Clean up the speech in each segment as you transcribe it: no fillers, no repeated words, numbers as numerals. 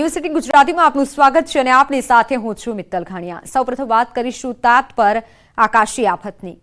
News city ગુજરાતીમાં આપનું સ્વાગત છે અને આપની સાથે હું છું મિત્તલ ખાણિયા। સૌપ્રથમ વાત કરીશું તાત પર આકાશી આફતની।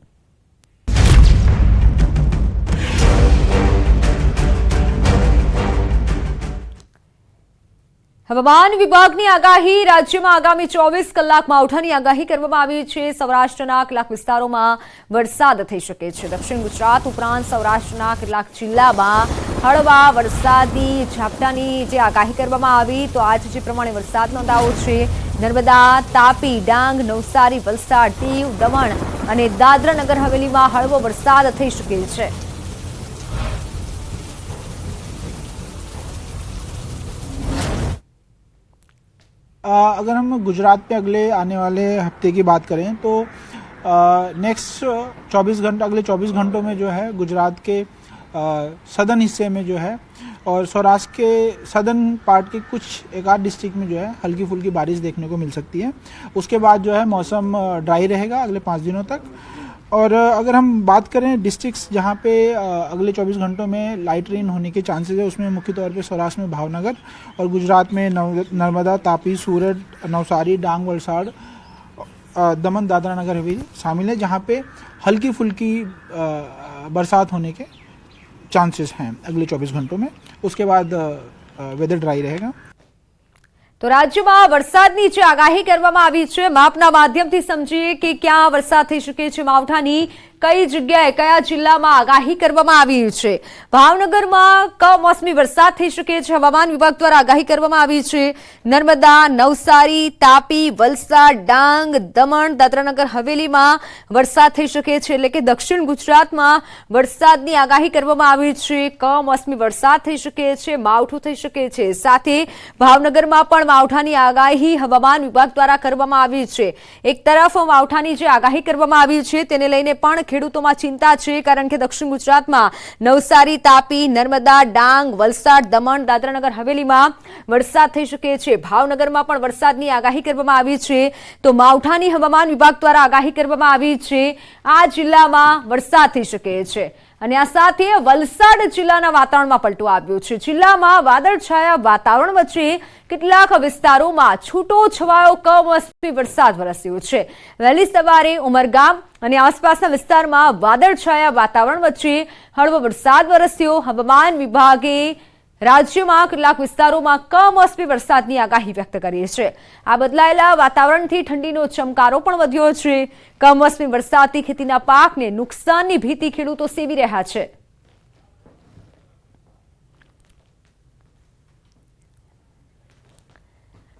હવામાન વિભાગની આગાહી। રાજ્યમાં આગામી 24 કલાક માવઠાની આગાહી કરવામાં આવી છે। સૌરાષ્ટ્રના કેટલાક વિસ્તારોમાં વરસાદ થઈ શકે છે। દક્ષિણ ગુજરાત ઉપરાંત સૌરાષ્ટ્રના કેટલાક જિલ્લામાં હળવા વરસાદની ઝાપટાની જે આગાહી કરવામાં આવી તો આજ જે પ્રમાણે વરસાદ નોંધાયો છે નર્મદા, તાપી, ડાંગ, નવસારી, વલસાડ, દીવ, દમણ અને દાદરા નગર હવેલીમાં હળવો વરસાદ થઈ શકે છે। अगर हम गुजरात पे अगले आने वाले हफ्ते की बात करें तो नेक्स्ट 24 घंटे अगले 24 घंटों में जो है गुजरात के सदर्न हिस्से में जो है और सौराष्ट्र के सदर्न पार्ट के कुछ एक आध डिस्ट्रिक्ट में जो है हल्की फुल्की बारिश देखने को मिल सकती है। उसके बाद जो है मौसम ड्राई रहेगा अगले 5 दिनों तक। और अगर हम बात करें डिस्ट्रिक्ट्स जहाँ पे अगले 24 घंटों में लाइट रेन होने के चांसेस है उसमें मुख्य तौर पे सौराष्ट्र में भावनगर और गुजरात में नर्मदा, तापी, सूरत, नवसारी, डांग, वलसाड़, दमन, दादरा नगर हवेली शामिल है जहाँ पे हल्की फुल्की बरसात होने के चांसेस हैं अगले 24 घंटों में। उसके बाद वेदर ड्राई रहेगा। તો રાજ્યમાં વરસાદની જે આગાહી કરવામાં આવી છે માપના માધ્યમથી સમજીએ કે ક્યાં વરસાદ થઈ શકે છે। માવઠાની કઈ જગ્યાએ કયા જિલ્લામાં આગાહી કરવામાં આવી છે। ભાવનગરમાં કમોસમી વરસાદ થઈ શકે છે હવામાન વિભાગ દ્વારા આગાહી કરવામાં આવી છે। નર્મદા, નવસારી, તાપી, વલસાડ, ડાંગ, દમણ, દાદરાનગર હવેલીમાં વરસાદ થઈ શકે છે એટલે કે દક્ષિણ ગુજરાતમાં વરસાદની આગાહી કરવામાં આવી છે। કમોસમી વરસાદ થઈ શકે છે, માવઠું થઈ શકે છે। સાથે ભાવનગરમાં પણ માવઠાની આગાહી હવામાન વિભાગ દ્વારા કરવામાં આવી છે। એક તરફ માવઠાની જે આગાહી કરવામાં આવી છે તેને લઈને પણ ખેડૂતોમાં ચિંતા છે કારણ કે દક્ષિણ ગુજરાતમાં નવસારી, તાપી, નર્મદા, ડાંગ, વલસાડ, દમણ, દાદરાનગર હવેલીમાં વરસાદ થઈ શકે છે। ભાવનગરમાં પણ વરસાદની આગાહી કરવામાં આવી છે તો માવઠાની હવામાન વિભાગ દ્વારા આગાહી કરવામાં આવી છે। આ જિલ્લામાં વરસાદ થઈ શકે છે અને આ સાથે વલસાડ જિલ્લાના વાતાવરણમાં પલટો આવ્યો છે। જિલ્લામાં વાદળછાયા વાતાવરણ વચ્ચે કેટલાક વિસ્તારોમાં છૂટો છવાયો કમોસમી વરસાદ વરસ્યો છે। વહેલી સવારે ઉમરગામ અને આસપાસના વિસ્તારમાં વાદળછાયા વાતાવરણ વચ્ચે હળવો વરસાદ વરસ્યો। હવામાન વિભાગે રાજ્યમાં કેટલાક વિસ્તારોમાં કમોસમી વરસાદની આગાહી વ્યક્ત કરી છે। આ બદલાયેલા વાતાવરણથી ઠંડીનો ચમકારો પણ વધ્યો છે। કમોસમી વરસાદથી ખેતીના પાકને નુકસાનની ભીતિ ખેડૂતો સેવી રહ્યા છે।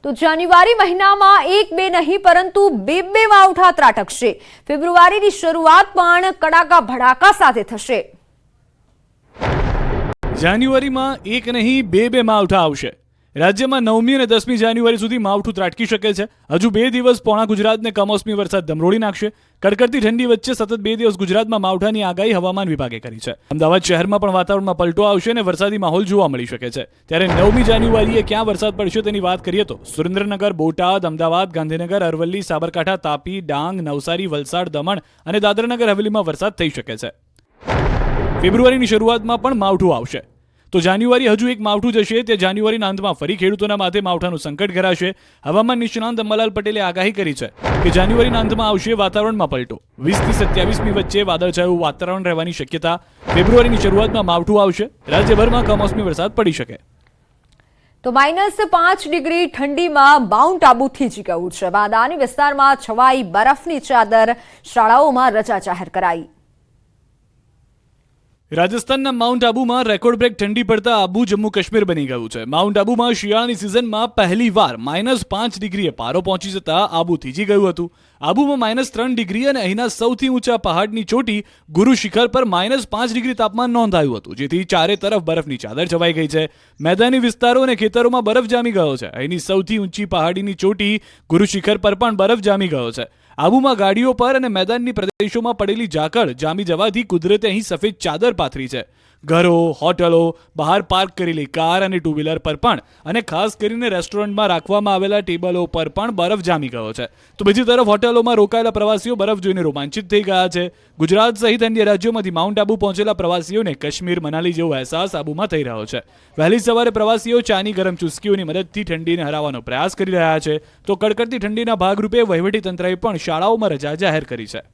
તો જાન્યુઆરી મહિનામાં એક બે નહીં પરંતુ બે માવઠા ત્રાટકશે। ફેબ્રુઆરીની શરૂઆત પણ કડાકા ભડાકા સાથે થશે। જાન્યુઆરીમાં એક નહીં બે માવઠા આવશે। રાજ્યમાં 9મી અને 10મી જાન્યુઆરી સુધી માવઠું ત્રાટકી શકે છે। હજુ 2 દિવસ પોણા ગુજરાતને કમોસમી વરસાદ ધમરોળી નાખશે। કડકડતી ઠંડી વચ્ચે સતત 2 દિવસ ગુજરાતમાં માવઠાની આગાહી હવામાન વિભાગે કરી છે। અમદાવાદ શહેરમાં પણ વાતાવરણમાં પલટો આવશે અને વરસાદી માહોલ જોવા મળી શકે છે। ત્યારે 9મી જાન્યુઆરીએ ક્યાં વરસાદ પડશે તેની વાત કરીએ તો સુરેન્દ્રનગર, બોટાદ, અમદાવાદ, ગાંધીનગર, અરવલ્લી, સાબરકાંઠા, તાપી, ડાંગ, નવસારી, વલસાડ, દમણ અને દાદરાનગર હવેલીમાં વરસાદ થઈ શકે છે। ફેબ્રુઆરીની શરૂઆતમાં પણ માવઠું આવશે તો જાન્યુઆરી હજુ એક માવઠું જશે તે જાન્યુઆરીના અંતમાં ફરી ખેડૂતોના માથે માવઠાનું સંકટ ઘેરાશે। હવામાન નિષ્ણાંત અંબાલાલ પટેલે આગાહી કરી છે કે જાન્યુઆરીના અંતમાં આવશે વાતાવરણમાં પલટો। 20 થી 27મી વચ્ચે વાદળછાયું વાતાવરણ રહેવાની શક્યતા। ફેબ્રુઆરીની શરૂઆતમાં માવઠું આવશે। રાજ્યભરમાં કમોસમી વરસાદ પડી શકે। તો -5 ડિગ્રી ઠંડીમાં માઉન્ટ આબુ થીજી ગયું છે। બાદાની વિસ્તારમાં છવાઈ બરફની ચાદર। શાળાઓમાં રજા જાહેર કરાઈ। રાજસ્થાનના માઉન્ટ આબુમાં રેકોર્ડ બ્રેક ઠંડી પડતા આબુ જમ્મુ કાશ્મીર બની ગયું છે। માઉન્ટ આબુમાં શિયાળાની સિઝનમાં પહેલીવાર -5 ડિગ્રીએ પારો પહોંચી જતા આબુ થીજી ગયું હતું। આબુમાં -3 ડિગ્રી અને અહીંના સૌથી ઊંચા પહાડની ચોટી ગુરુ શિખર પર -5 ડિગ્રી તાપમાન નોંધાયું હતું જેથી ચારે તરફ બરફની ચાદર છવાઈ ગઈ છે। મેદાની વિસ્તારો અને ખેતરોમાં બરફ જામી ગયો છે। અહીંની સૌથી ઊંચી પહાડીની ચોટી ગુરુ શિખર પર પણ બરફ જામી ગયો છે। આબુમાં ગાડીઓ પર અને મેદાનની પ્રદેશોમાં પડેલી ઝાકળ જામી જવાથી કુદરતે અહીં સફેદ ચાદર પાથરી છે। ઘરો, હોટલો, બહાર પાર્ક કરેલી કાર અને ટુ વ્હીલર પર પણ અને ખાસ કરીને રેસ્ટોરન્ટમાં રાખવામાં આવેલા ટેબલો પર પણ બરફ જામી ગયો છે. તો બીજી તરફ હોટલોમાં રોકાયેલા પ્રવાસીઓ બરફ જોઈને રોમાંચિત થઈ ગયા છે. ગુજરાત સહિત અન્ય રાજ્યોમાંથી માઉન્ટ આબુ પહોંચેલા પ્રવાસીઓને કાશ્મીર, મનાલી જેવો અહેસાસ આબુમાં થઈ રહ્યો છે. વહેલી સવારે પ્રવાસીઓ ચાની ગરમ ચુસ્કીઓની મદદથી ઠંડીને હરાવવાનો પ્રયાસ કરી રહ્યા છે. તો કડકડતી ઠંડીના ભાગરૂપે વહીવટીતંત્રએ પણ શાળાઓમાં રજા જાહેર કરી છે.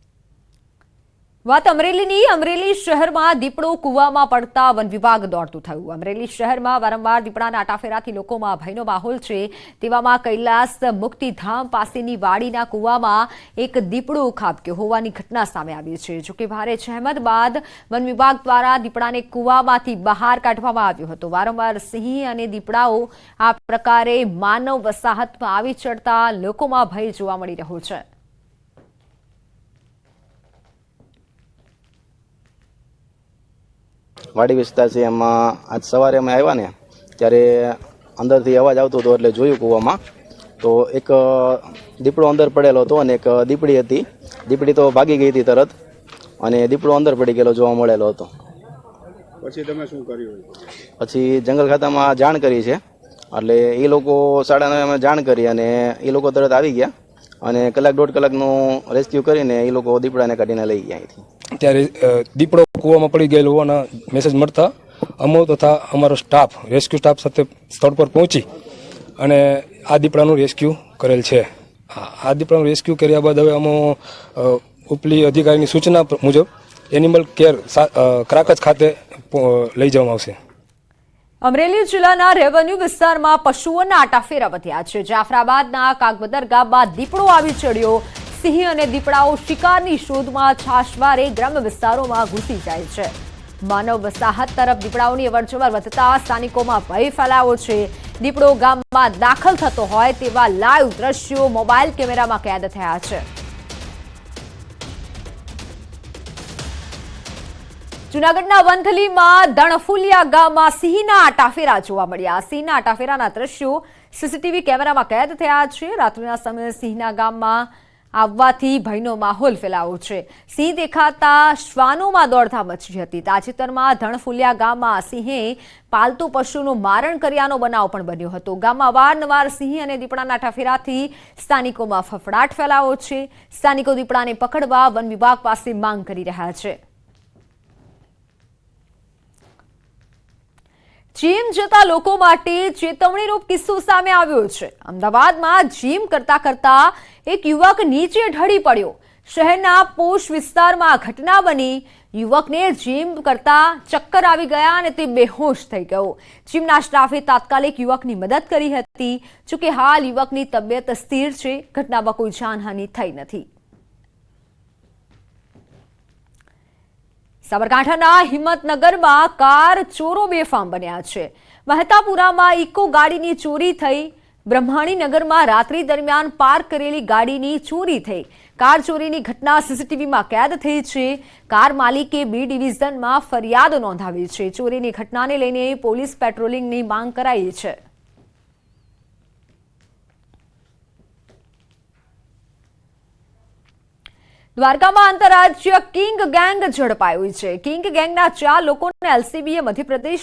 વાત અમરેલીની. અમરેલી શહેરમાં દીપડો કૂવામાં પડતા વન વિભાગ દોડતું થયું. અમરેલી શહેરમાં વારંવાર દીપડાના આટાફેરાથી લોકોમાં ભયનો માહોલ છે. તેવામાં કૈલાસ મુક્તિધામ પાસેની વાડીના કૂવામાં એક દીપડો ખાબક્યો હોવાની ઘટના સામે આવી છે. જોકે ભારે જહેમત બાદ વન વિભાગ દ્વારા દીપડાને કૂવામાંથી બહાર કાઢવામાં આવ્યો હતો. વારંવાર સિંહ અને દીપડાઓ આ પ્રકારે માનવ વસાહતમાં આવી ચડતા લોકોમાં ભય જોવા મળી રહ્યો છે. વાડી વિસ્તાર છે, એમાં આજ સવારે અમે આવ્યા ને ત્યારે અંદરથી અવાજ આવતો હતો એટલે જોયું કૂવામાં તો એક દીપડો અંદર પડેલો હતો અને એક દીપડી હતી. દીપડી તો ભાગી ગઈ હતી તરત અને દીપડો અંદર પડી ગયેલો જોવા મળેલો હતો. પછી તમે શું કર્યું? પછી જંગલ ખાતામાં જાણ કરી છે એટલે એ લોકો 9:30 અમે જાણ કરી અને એ લોકો તરત આવી ગયા અને કલાક 1.5 કલાકનું રેસ્ક્યુ કરીને એ લોકો દીપડાને કાઢીને લઈ ગયા અહીંથી. ત્યારે દીપડો કૂવામાં પડી ગયેલો હોવાના મેસેજ મળતા અમો તથા અમારો સ્ટાફ રેસ્ક્યુ સ્ટાફ સાથે સ્થળ પર પહોંચી અને આ દીપડાનું રેસ્ક્યુ કરેલ છે. આ દીપડાનું રેસ્ક્યુ કર્યા બાદ હવે અમો ઉપલી અધિકારીની સૂચના મુજબ એનિમલ કેર ક્રાકચ ખાતે લઈ જવામાં આવશે. અમરેલી જિલ્લાના રેવન્યુ વિસ્તારમાં પશુઓના આટાફેરા વધ્યા છે. જાફરાબાદના કાગબદર ગામમાં દીપડો આવી ચડ્યો. સિંહ અને દીપડાઓ શિકારની શોધમાં છાશવારે ગ્રામ્ય વિસ્તારોમાં ઘૂસી જાય છે. માનવ વસાહત તરફ દીપડાઓની અવરજવર વધતા સ્થાનિકોમાં ભય ફેલાયો છે. દીપડો ગામમાં દાખલ થતો હોય તેવા લાઈવ દ્રશ્યો મોબાઈલ કેમેરામાં કેદ થયા છે. જૂનાગઢના વંથલીમાં દણફુલિયા ગામમાં સિંહના આટાફેરા જોવા મળ્યા. સિંહના આટાફેરાના દ્રશ્યો સીસીટીવી કેમેરામાં કેદ થયા છે. રાત્રિના સમયે સિંહના ગામમાં આવવાથી ભયનો માહોલ ફેલાયો છે. સિંહ દેખાતા શ્વાનોમાં દોડધામ મચી હતી. તાજેતરમાં ધણફુલિયા ગામમાં સિંહે પાલતુ પશુનું મારણ કર્યાનો બનાવ પણ બન્યો હતો. ગામમાં અવારનવાર સિંહ અને દીપડાના આટાફેરાથી સ્થાનિકોમાં ફફડાટ ફેલાયો છે. સ્થાનિકો દીપડાને પકડવા વન વિભાગ પાસે માંગ કરી રહ્યા છે. જીમ જતા લોકો માટે ચેતવણીરૂપ કિસ્સો સામે આવ્યો છે. અમદાવાદમાં જીમ કરતા એક યુવક નીચે ઢળી પડ્યો. શહેરના પોશ વિસ્તારમાં ઘટના બની. યુવકને જીમ કરતા ચક્કર આવી ગયા અને તે બેહોશ થઈ ગયો. જીમના સ્ટાફે તાત્કાલિક યુવકની મદદ કરી હતી. જોકે હાલ યુવકની તબિયત સ્થિર છે. ઘટનામાં કોઈ જાનહાનિ થઈ નથી. સાબરકાંઠાના હિંમતનગરમાં કાર ચોરો બેફામ બન્યા છે. મહેતાપુરામાં ઇકો ગાડીની ચોરી થઈ. બ્રહ્માણીનગરમાં રાત્રિ દરમિયાન પાર્ક કરેલી ગાડીની ચોરી થઈ. કાર ચોરીની ઘટના સીસીટીવીમાં કેદ થઈ છે. કાર માલિકે B ડિવિઝનમાં ફરિયાદ નોંધાવી છે. ચોરીની ઘટનાને લઈને પોલીસ પેટ્રોલિંગની માંગ કરાઈ છે. દ્વારકામાં આંતરરાજ્ય કિંગ ગેંગ ઝડપાયું છે. કિંગ ગેંગના 4 લોકોને એલસીબીએ મધ્યપ્રદેશ